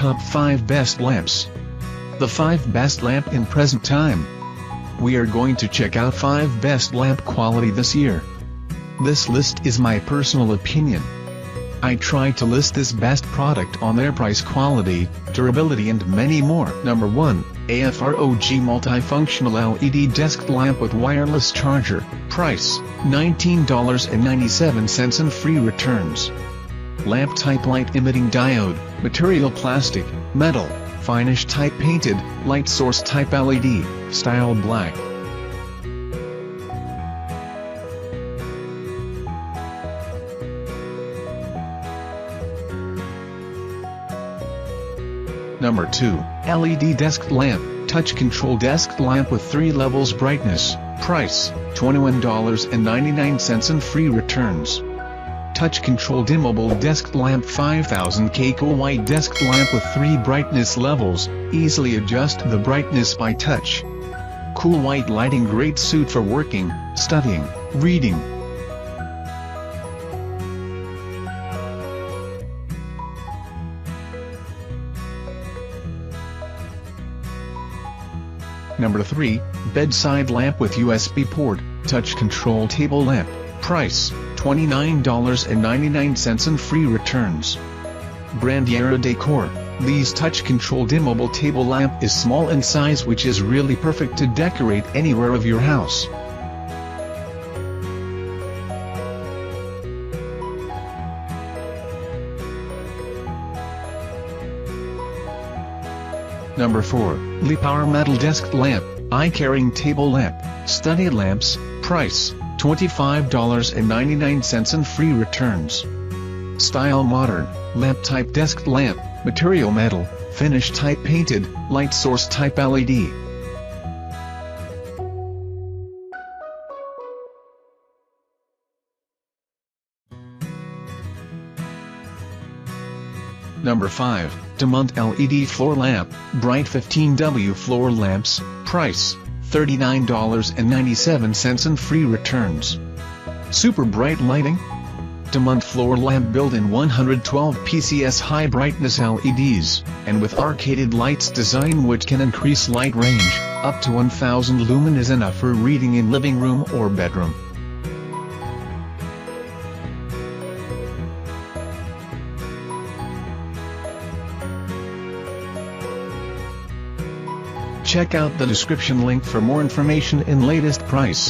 Top 5 Best Lamps. The 5 best lamp in present time. We are going to check out 5 best lamp quality this year. This list is my personal opinion. I try to list this best product on their price, quality, durability and many more. Number 1, AFROG Multifunctional LED Desk Lamp with Wireless Charger. Price, $19.97 and free returns. Lamp type light emitting diode, material plastic, metal, finish type painted, light source type LED, style black. Number 2, LED Desk Lamp, Touch Control Desk Lamp with 3 levels brightness. Price, $21.99 and free returns. Touch Control Dimmable Desk Lamp 5000K Cool White Desk Lamp with 3 brightness levels, easily adjust the brightness by touch. Cool white lighting, great suit for working, studying, reading. Number 3, Bedside Lamp with USB Port, Touch Control Table Lamp. Price, $29.99 and free returns. Brandiera Decor. These touch control dimmable table lamp is small in size, which is really perfect to decorate anywhere of your house. Number 4, Lee Power Metal Desk Lamp, Eye-caring Table Lamp, Study Lamps. Price, $25.99 and free returns. Style modern, lamp type desk lamp, material metal, finish type painted, light source type LED. Number 5, Demont LED Floor Lamp, Bright 15W Floor Lamps. Price, $39.97 and free returns. Super bright lighting. Demont floor lamp built-in 112 PCS high brightness LEDs, and with arcaded lights design which can increase light range, up to 1000 lumen is enough for reading in living room or bedroom. Check out the description link for more information and latest price.